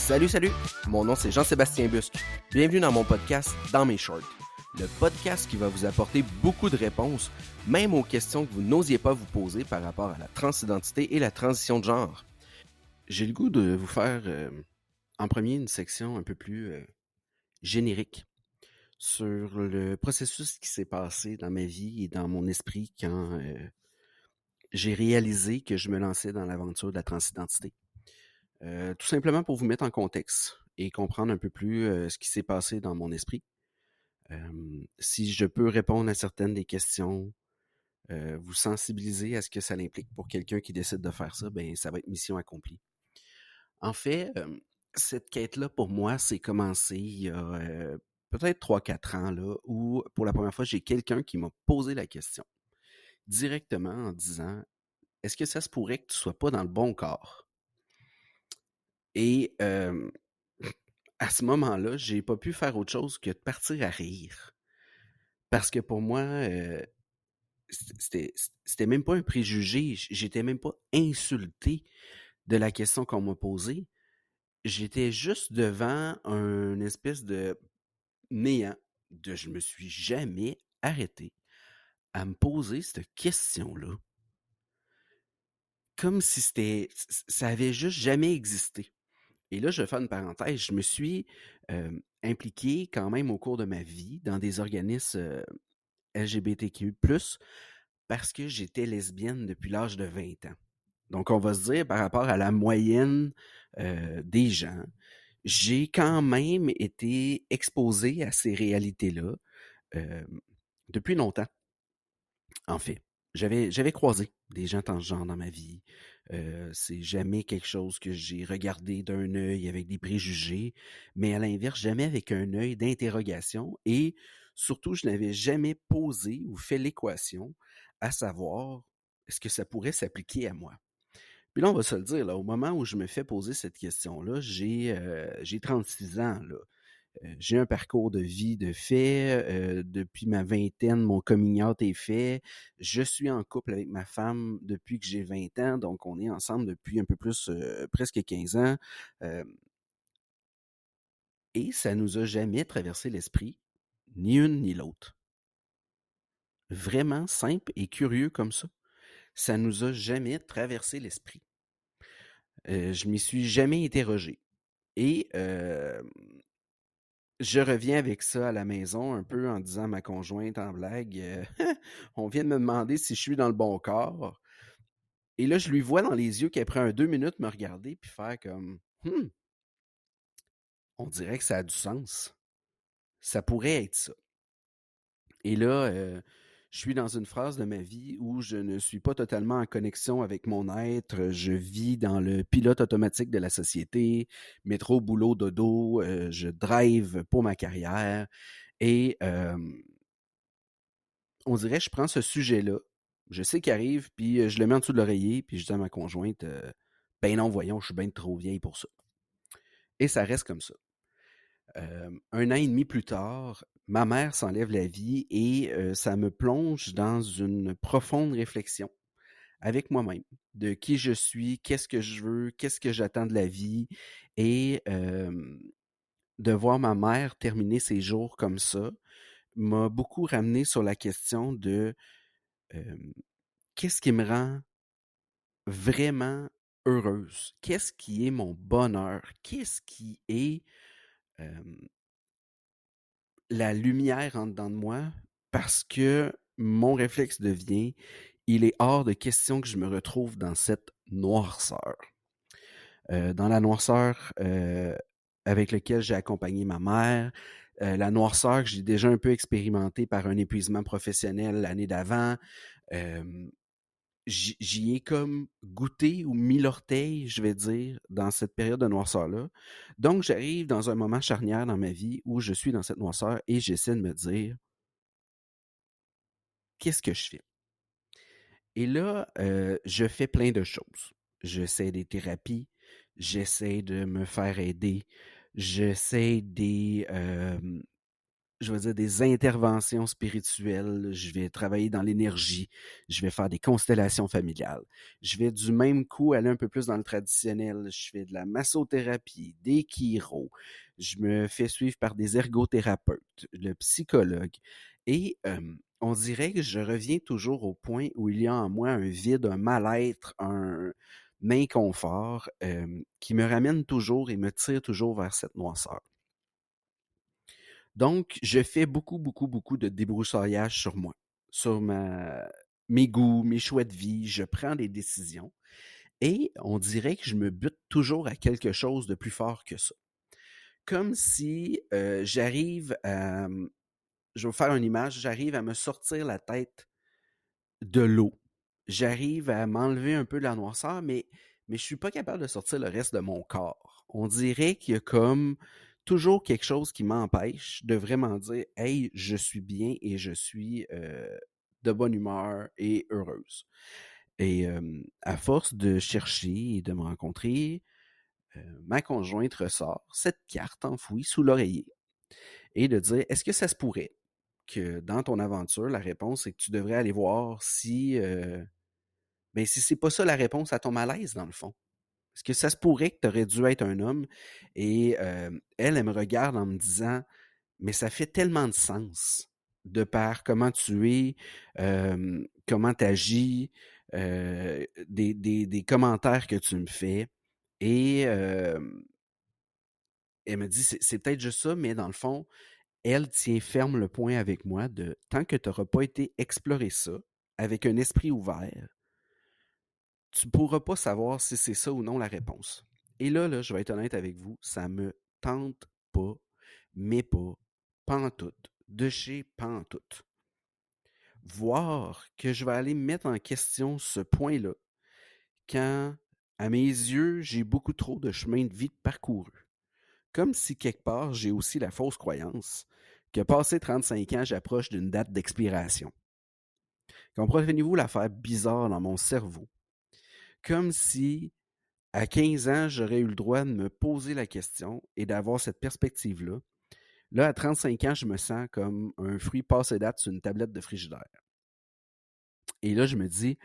Salut, salut! Mon nom c'est Jean-Sébastien Busque. Bienvenue dans mon podcast Dans mes shorts. Le podcast qui va vous apporter beaucoup de réponses, même aux questions que vous n'osiez pas vous poser par rapport à la transidentité et la transition de genre. J'ai le goût de vous faire en premier une section un peu plus générique sur le processus qui s'est passé dans ma vie et dans mon esprit quand j'ai réalisé que je me lançais dans l'aventure de la transidentité. Tout simplement pour vous mettre en contexte et comprendre un peu plus ce qui s'est passé dans mon esprit. Si je peux répondre à certaines des questions, vous sensibiliser à ce que ça implique pour quelqu'un qui décide de faire ça, ben ça va être mission accomplie. En fait, cette quête-là, pour moi, c'est commencé il y a peut-être 3-4 ans, là, où pour la première fois, j'ai quelqu'un qui m'a posé la question directement en disant « Est-ce que ça se pourrait que tu sois pas dans le bon corps? » Et à ce moment-là, j'ai pas pu faire autre chose que de partir à rire. Parce que pour moi, c'était même pas un préjugé, j'étais même pas insulté de la question qu'on m'a posée. J'étais juste devant un espèce de néant de je me suis jamais arrêté à me poser cette question-là. Comme si ça avait juste jamais existé. Et là, je vais faire une parenthèse, je me suis impliqué quand même au cours de ma vie dans des organismes LGBTQ+, parce que j'étais lesbienne depuis l'âge de 20 ans. Donc, on va se dire, par rapport à la moyenne des gens, j'ai quand même été exposé à ces réalités-là depuis longtemps, en fait. J'avais croisé des gens transgenres dans ma vie. C'est jamais quelque chose que j'ai regardé d'un œil avec des préjugés, mais à l'inverse, jamais avec un œil d'interrogation. Et surtout, je n'avais jamais posé ou fait l'équation à savoir est-ce que ça pourrait s'appliquer à moi. Puis là, on va se le dire, là, au moment où je me fais poser cette question-là, j'ai 36 ans, là. J'ai un parcours de vie de fait. Depuis ma vingtaine, mon coming out est fait. Je suis en couple avec ma femme depuis que j'ai 20 ans, donc on est ensemble depuis un peu plus, presque 15 ans. Euh, et ça nous a jamais traversé l'esprit, ni une ni l'autre. Vraiment simple et curieux comme ça. Ça nous a jamais traversé l'esprit. Je m'y suis jamais interrogé. Et je reviens avec ça à la maison, un peu en disant à ma conjointe en blague, on vient de me demander si je suis dans le bon corps. Et là, je lui vois dans les yeux qu'elle prend un 2 minutes me regarder puis faire comme on dirait que ça a du sens. Ça pourrait être ça. Et là, je suis dans une phase de ma vie où je ne suis pas totalement en connexion avec mon être. Je vis dans le pilote automatique de la société, métro, boulot, dodo. Je drive pour ma carrière. Et on dirait que je prends ce sujet-là, je sais qu'il arrive, puis je le mets en dessous de l'oreiller, puis je dis à ma conjointe ben non, voyons, je suis bien trop vieille pour ça. Et ça reste comme ça. 1 an et demi plus tard, ma mère s'enlève la vie et ça me plonge dans une profonde réflexion avec moi-même de qui je suis, qu'est-ce que je veux, qu'est-ce que j'attends de la vie et de voir ma mère terminer ses jours comme ça m'a beaucoup ramené sur la question de qu'est-ce qui me rend vraiment heureuse? Qu'est-ce qui est mon bonheur? Qu'est-ce qui est la lumière en dedans de moi? Parce que mon réflexe devient, il est hors de question que je me retrouve dans cette noirceur. Dans la noirceur avec laquelle j'ai accompagné ma mère, la noirceur que j'ai déjà un peu expérimentée par un épuisement professionnel l'année d'avant. J'y ai comme goûté ou mis l'orteil, je vais dire, dans cette période de noirceur-là. Donc, j'arrive dans un moment charnière dans ma vie où je suis dans cette noirceur et j'essaie de me dire, qu'est-ce que je fais? Et là, je fais plein de choses. J'essaie des thérapies, j'essaie de me faire aider, j'essaie je vais dire, des interventions spirituelles, je vais travailler dans l'énergie, je vais faire des constellations familiales. Je vais du même coup aller un peu plus dans le traditionnel. Je fais de la massothérapie, des chiros. Je me fais suivre par des ergothérapeutes, le psychologue. Et on dirait que je reviens toujours au point où il y a en moi un vide, un mal-être, un inconfort qui me ramène toujours et me tire toujours vers cette noirceur. Donc, je fais beaucoup, beaucoup, beaucoup de débroussaillage sur moi, sur mes goûts, mes choix de vie. Je prends des décisions et on dirait que je me bute toujours à quelque chose de plus fort que ça. Comme si j'arrive à... Je vais vous faire une image, j'arrive à me sortir la tête de l'eau. J'arrive à m'enlever un peu de la noirceur, mais je suis pas capable de sortir le reste de mon corps. On dirait qu'il y a comme toujours quelque chose qui m'empêche de vraiment dire hey, je suis bien et je suis de bonne humeur et heureuse. Et à force de chercher et de me rencontrer, ma conjointe ressort cette carte enfouie sous l'oreiller et de dire est-ce que ça se pourrait que dans ton aventure, la réponse est que tu devrais aller voir si ben, si c'est pas ça la réponse à ton malaise, dans le fond. Parce que ça se pourrait que tu aurais dû être un homme et elle me regarde en me disant mais ça fait tellement de sens de par comment tu es, comment tu agis, des commentaires que tu me fais. Et elle me dit c'est peut-être juste ça, mais dans le fond, elle tient ferme le point avec moi de tant que tu n'auras pas été explorer ça avec un esprit ouvert, tu ne pourras pas savoir si c'est ça ou non la réponse. Et là, je vais être honnête avec vous, ça me tente pas, mais pas, pantoute, de chez pantoute. Voir que je vais aller mettre en question ce point-là, quand, à mes yeux, j'ai beaucoup trop de chemin de vie parcouru. Comme si quelque part, j'ai aussi la fausse croyance que passé 35 ans, j'approche d'une date d'expiration. Comprenez-vous l'affaire bizarre dans mon cerveau? Comme si à 15 ans, j'aurais eu le droit de me poser la question et d'avoir cette perspective-là. Là, à 35 ans, je me sens comme un fruit passé date sur une tablette de frigidaire. Et là, je me dis,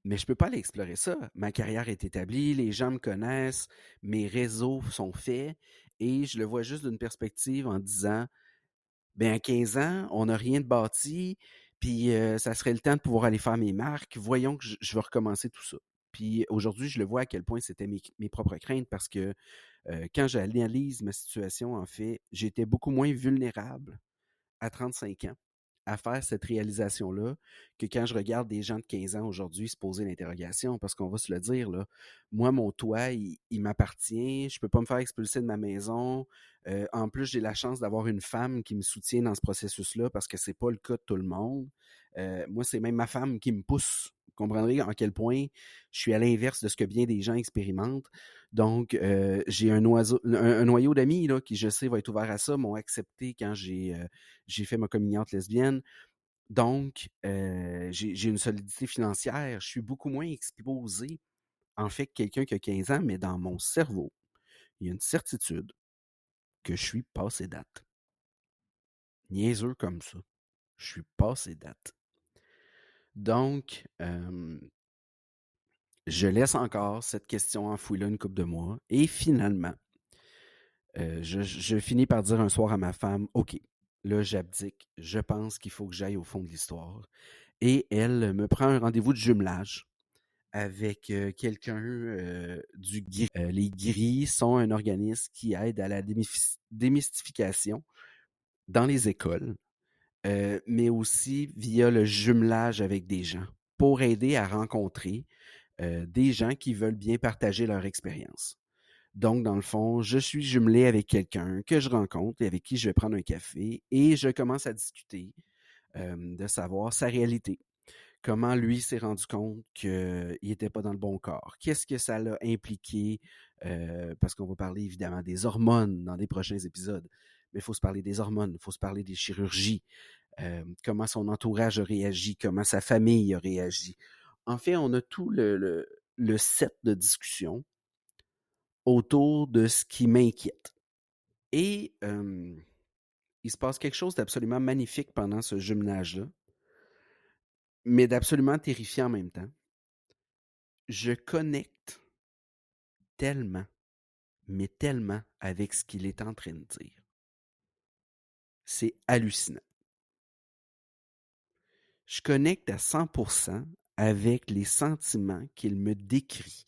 mais je ne peux pas aller explorer ça. Ma carrière est établie, les gens me connaissent, mes réseaux sont faits, et je le vois juste d'une perspective en disant, ben à 15 ans, on n'a rien de bâti, puis ça serait le temps de pouvoir aller faire mes marques. Voyons que je vais recommencer tout ça. Puis aujourd'hui, je le vois à quel point c'était mes propres craintes parce que quand j'analyse ma situation, en fait, j'étais beaucoup moins vulnérable à 35 ans à faire cette réalisation-là que quand je regarde des gens de 15 ans aujourd'hui se poser l'interrogation, parce qu'on va se le dire, là, moi, mon toit, il m'appartient, je peux pas me faire expulser de ma maison. En plus, j'ai la chance d'avoir une femme qui me soutient dans ce processus-là parce que c'est pas le cas de tout le monde. Moi, c'est même ma femme qui me pousse. Vous comprendrez en quel point je suis à l'inverse de ce que bien des gens expérimentent. Donc, j'ai un noyau d'amis là, qui, je sais, va être ouvert à ça, m'ont accepté quand j'ai fait ma coming out lesbienne. Donc, j'ai une solidité financière. Je suis beaucoup moins exposé, en fait, que quelqu'un qui a 15 ans, mais dans mon cerveau, il y a une certitude que je suis passé date. Niaiseux comme ça. Je suis passé date. Donc, je laisse encore cette question enfouie là une couple de mois. Et finalement, je finis par dire un soir à ma femme, OK, là, j'abdique. Je pense qu'il faut que j'aille au fond de l'histoire. Et elle me prend un rendez-vous de jumelage avec quelqu'un du GRI. Les GRI sont un organisme qui aide à la démystification dans les écoles, mais aussi via le jumelage avec des gens pour aider à rencontrer des gens qui veulent bien partager leur expérience. Donc, dans le fond, je suis jumelé avec quelqu'un que je rencontre et avec qui je vais prendre un café et je commence à discuter de savoir sa réalité. Comment lui s'est rendu compte qu'il n'était pas dans le bon corps. Qu'est-ce que ça l'a impliqué? Parce qu'on va parler évidemment des hormones dans les prochains épisodes. Mais il faut se parler des hormones, il faut se parler des chirurgies, comment son entourage a réagi, comment sa famille a réagi. En fait, on a tout le set de discussion autour de ce qui m'inquiète. Et il se passe quelque chose d'absolument magnifique pendant ce jumelage-là, mais d'absolument terrifiant en même temps. Je connecte tellement, mais tellement avec ce qu'il est en train de dire. C'est hallucinant. Je connecte à 100% avec les sentiments qu'il me décrit.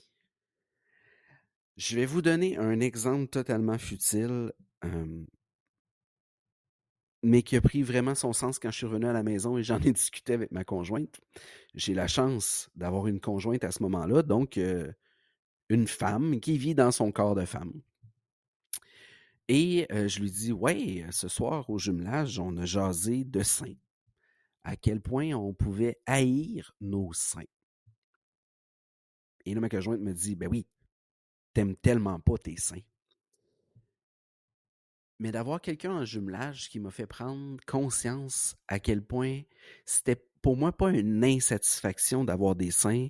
Je vais vous donner un exemple totalement futile, mais qui a pris vraiment son sens quand je suis revenu à la maison et j'en ai discuté avec ma conjointe. J'ai la chance d'avoir une conjointe à ce moment-là, donc une femme qui vit dans son corps de femme. Et je lui dis, ouais, ce soir au jumelage, on a jasé de seins. À quel point on pouvait haïr nos seins. Et là, ma conjointe me dit, ben oui, t'aimes tellement pas tes seins. Mais d'avoir quelqu'un en jumelage qui m'a fait prendre conscience à quel point c'était pour moi pas une insatisfaction d'avoir des seins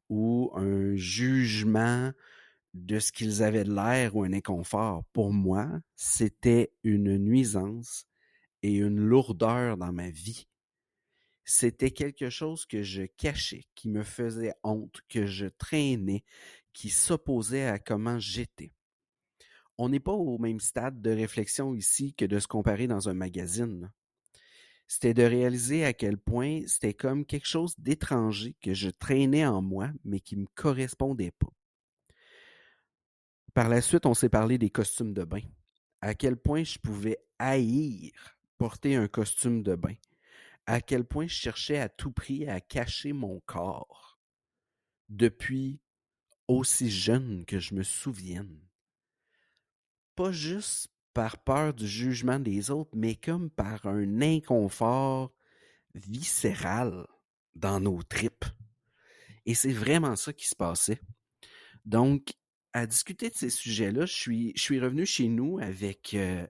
ou un jugement de ce qu'ils avaient de l'air ou un inconfort. Pour moi, c'était une nuisance et une lourdeur dans ma vie. C'était quelque chose que je cachais, qui me faisait honte, que je traînais, qui s'opposait à comment j'étais. On n'est pas au même stade de réflexion ici que de se comparer dans un magazine. C'était de réaliser à quel point c'était comme quelque chose d'étranger que je traînais en moi, mais qui ne me correspondait pas. Par la suite, on s'est parlé des costumes de bain. À quel point je pouvais haïr porter un costume de bain. À quel point je cherchais à tout prix à cacher mon corps. Depuis aussi jeune que je me souvienne. Pas juste par peur du jugement des autres, mais comme par un inconfort viscéral dans nos tripes. Et c'est vraiment ça qui se passait. Donc, à discuter de ces sujets-là, je suis revenu chez nous avec une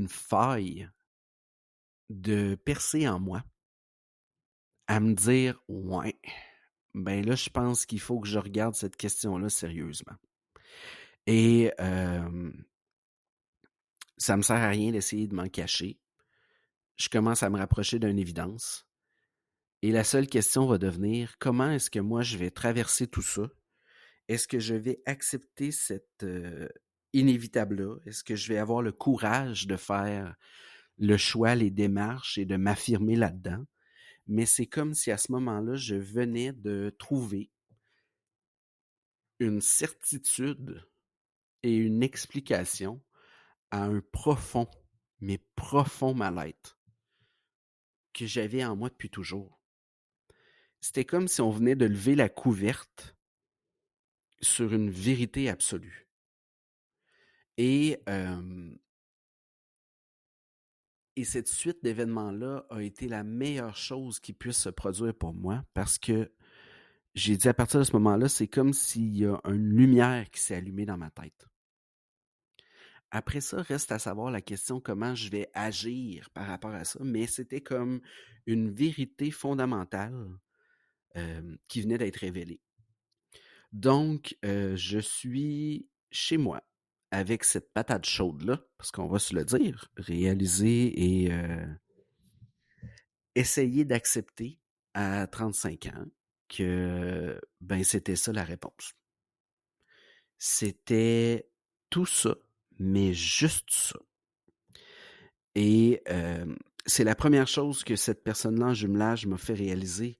faille de percer en moi, à me dire, ouais, ben là, je pense qu'il faut que je regarde cette question-là sérieusement. Et ça me sert à rien d'essayer de m'en cacher. Je commence à me rapprocher d'une évidence. Et la seule question va devenir, comment est-ce que moi je vais traverser tout ça? Est-ce que je vais accepter cette inévitable-là? Est-ce que je vais avoir le courage de faire le choix, les démarches et de m'affirmer là-dedans? Mais c'est comme si à ce moment-là, je venais de trouver une certitude et une explication à un profond, mais profond mal-être que j'avais en moi depuis toujours. C'était comme si on venait de lever la couverte sur une vérité absolue. Et cette suite d'événements-là a été la meilleure chose qui puisse se produire pour moi parce que j'ai dit à partir de ce moment-là, c'est comme s'il y a une lumière qui s'est allumée dans ma tête. Après ça, reste à savoir la question comment je vais agir par rapport à ça, mais c'était comme une vérité fondamentale qui venait d'être révélée. Donc, je suis chez moi avec cette patate chaude-là, parce qu'on va se le dire, réaliser et essayer d'accepter à 35 ans que ben c'était ça la réponse. C'était tout ça, mais juste ça. Et c'est la première chose que cette personne-là en jumelage m'a fait réaliser,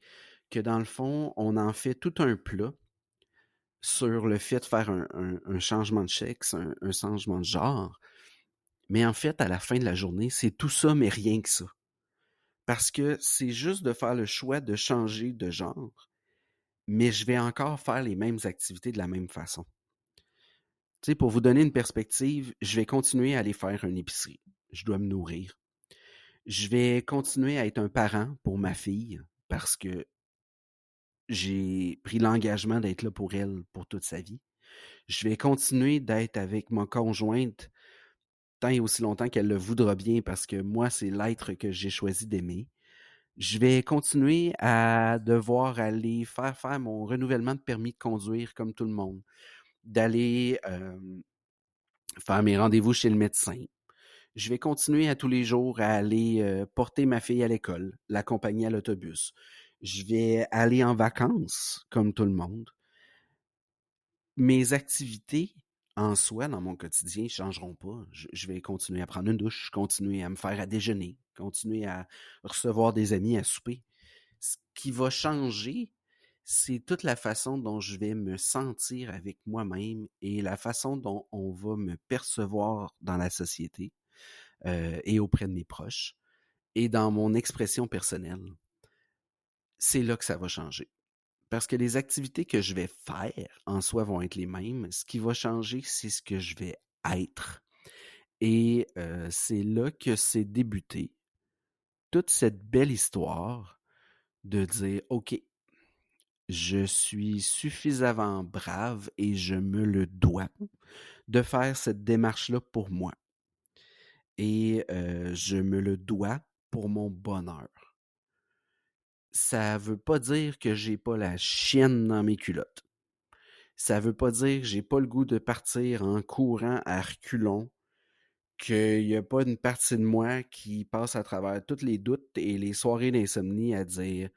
que dans le fond, on en fait tout un plat sur le fait de faire un changement de sexe, un changement de genre. Mais en fait, à la fin de la journée, c'est tout ça, mais rien que ça. Parce que c'est juste de faire le choix de changer de genre, mais je vais encore faire les mêmes activités de la même façon. Tu sais, pour vous donner une perspective, je vais continuer à aller faire une épicerie. Je dois me nourrir. Je vais continuer à être un parent pour ma fille parce que j'ai pris l'engagement d'être là pour elle pour toute sa vie. Je vais continuer d'être avec ma conjointe tant et aussi longtemps qu'elle le voudra bien parce que moi, c'est l'être que j'ai choisi d'aimer. Je vais continuer à devoir aller faire mon renouvellement de permis de conduire comme tout le monde, d'aller faire mes rendez-vous chez le médecin. Je vais continuer à tous les jours à aller porter ma fille à l'école, l'accompagner à l'autobus. Je vais aller en vacances, comme tout le monde. Mes activités en soi, dans mon quotidien, ne changeront pas. Je vais continuer à prendre une douche, continuer à me faire à déjeuner, continuer à recevoir des amis à souper. Ce qui va changer, c'est toute la façon dont je vais me sentir avec moi-même et la façon dont on va me percevoir dans la société et auprès de mes proches et dans mon expression personnelle. C'est là que ça va changer. Parce que les activités que je vais faire en soi vont être les mêmes. Ce qui va changer, c'est ce que je vais être. Et c'est là que c'est débuté toute cette belle histoire de dire, OK, je suis suffisamment brave et je me le dois de faire cette démarche-là pour moi. Et je me le dois pour mon bonheur. Ça veut pas dire que j'ai pas la chienne dans mes culottes. Ça veut pas dire que j'ai pas le goût de partir en courant à reculons, qu'il y a pas une partie de moi qui passe à travers tous les doutes et les soirées d'insomnie à dire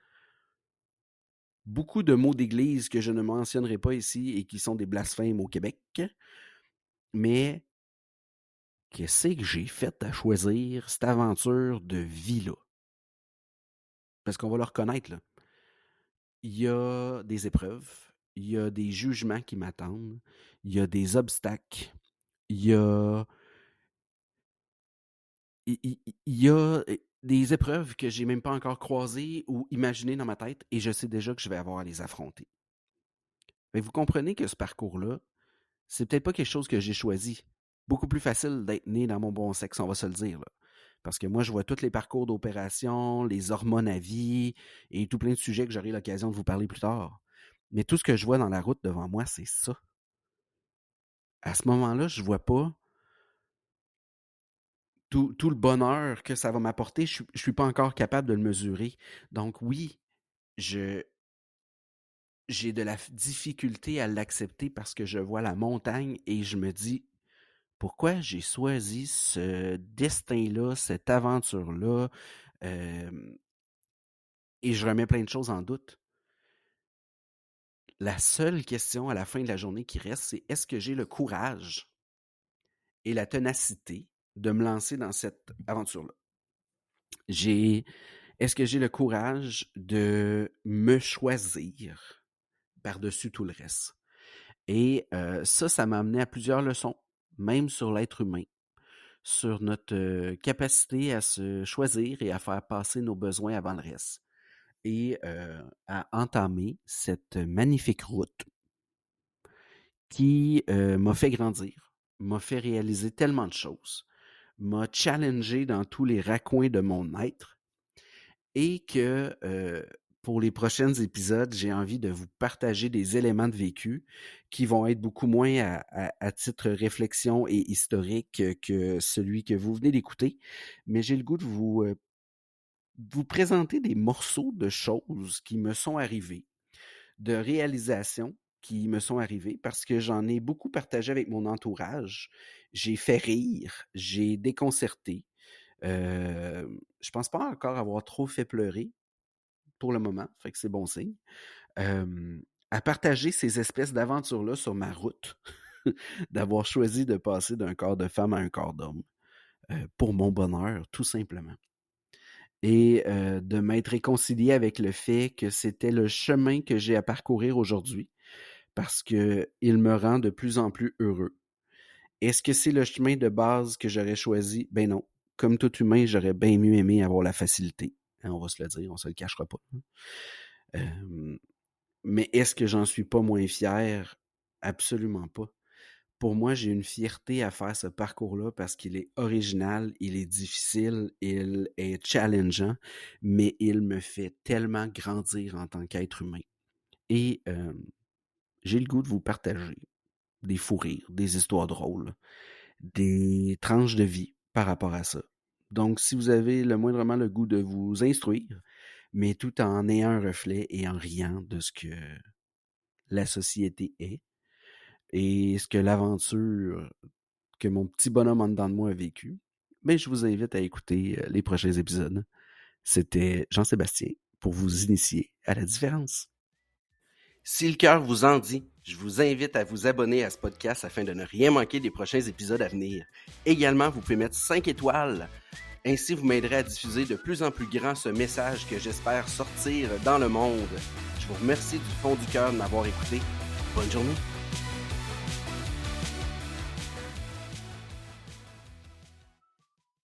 beaucoup de mots d'église que je ne mentionnerai pas ici et qui sont des blasphèmes au Québec. Mais qu'est-ce que j'ai fait à choisir cette aventure de vie-là? Parce qu'on va le reconnaître, là. Il y a des épreuves, il y a des jugements qui m'attendent, il y a des obstacles, il y a il y a des épreuves que j'ai même pas encore croisées ou imaginées dans ma tête et je sais déjà que je vais avoir à les affronter. Mais vous comprenez que ce parcours-là, c'est peut-être pas quelque chose que j'ai choisi. Beaucoup plus facile d'être né dans mon bon sexe, on va se le dire, là. Parce que moi, je vois tous les parcours d'opération, les hormones à vie et tout plein de sujets que j'aurai l'occasion de vous parler plus tard. Mais tout ce que je vois dans la route devant moi, c'est ça. À ce moment-là, je vois pas tout le bonheur que ça va m'apporter. Je suis pas encore capable de le mesurer. Donc oui, je j'ai de la difficulté à l'accepter parce que je vois la montagne et je me dis pourquoi j'ai choisi ce destin-là, cette aventure-là, et je remets plein de choses en doute. La seule question à la fin de la journée qui reste, c'est est-ce que j'ai le courage et la ténacité de me lancer dans cette aventure-là? Est-ce que j'ai le courage de me choisir par-dessus tout le reste? Et ça m'a amené à plusieurs leçons, même sur l'être humain, sur notre capacité à se choisir et à faire passer nos besoins avant le reste. Et à entamer cette magnifique route qui m'a fait grandir, m'a fait réaliser tellement de choses, m'a challengé dans tous les raccoins de mon être et que pour les prochains épisodes, j'ai envie de vous partager des éléments de vécu qui vont être beaucoup moins à titre réflexion et historique que celui que vous venez d'écouter. Mais j'ai le goût de vous présenter des morceaux de choses qui me sont arrivées, de réalisations qui me sont arrivées parce que j'en ai beaucoup partagé avec mon entourage. J'ai fait rire, j'ai déconcerté. Je pense pas encore avoir trop fait pleurer pour le moment, fait que c'est bon signe. À partager ces espèces d'aventures-là sur ma route, d'avoir choisi de passer d'un corps de femme à un corps d'homme, pour mon bonheur, tout simplement. Et de m'être réconcilié avec le fait que c'était le chemin que j'ai à parcourir aujourd'hui, parce qu'il me rend de plus en plus heureux. Est-ce que c'est le chemin de base que j'aurais choisi? Ben non. Comme tout humain, j'aurais bien mieux aimé avoir la facilité. Hein, on va se le dire, on se le cachera pas. Mais est-ce que j'en suis pas moins fier? Absolument pas. Pour moi, j'ai une fierté à faire ce parcours-là parce qu'il est original, il est difficile, il est challengeant, mais il me fait tellement grandir en tant qu'être humain. Et j'ai le goût de vous partager des fous rires, des histoires drôles, des tranches de vie par rapport à ça. Donc, si vous avez le moindrement le goût de vous instruire, mais tout en ayant un reflet et en riant de ce que la société est et ce que l'aventure que mon petit bonhomme en dedans de moi a vécu, mais je vous invite à écouter les prochains épisodes. C'était Jean-Sébastien pour vous initier à la différence. Si le cœur vous en dit, je vous invite à vous abonner à ce podcast afin de ne rien manquer des prochains épisodes à venir. Également, vous pouvez mettre 5 étoiles. Ainsi, vous m'aiderez à diffuser de plus en plus grand ce message que j'espère sortir dans le monde. Je vous remercie du fond du cœur de m'avoir écouté. Bonne journée.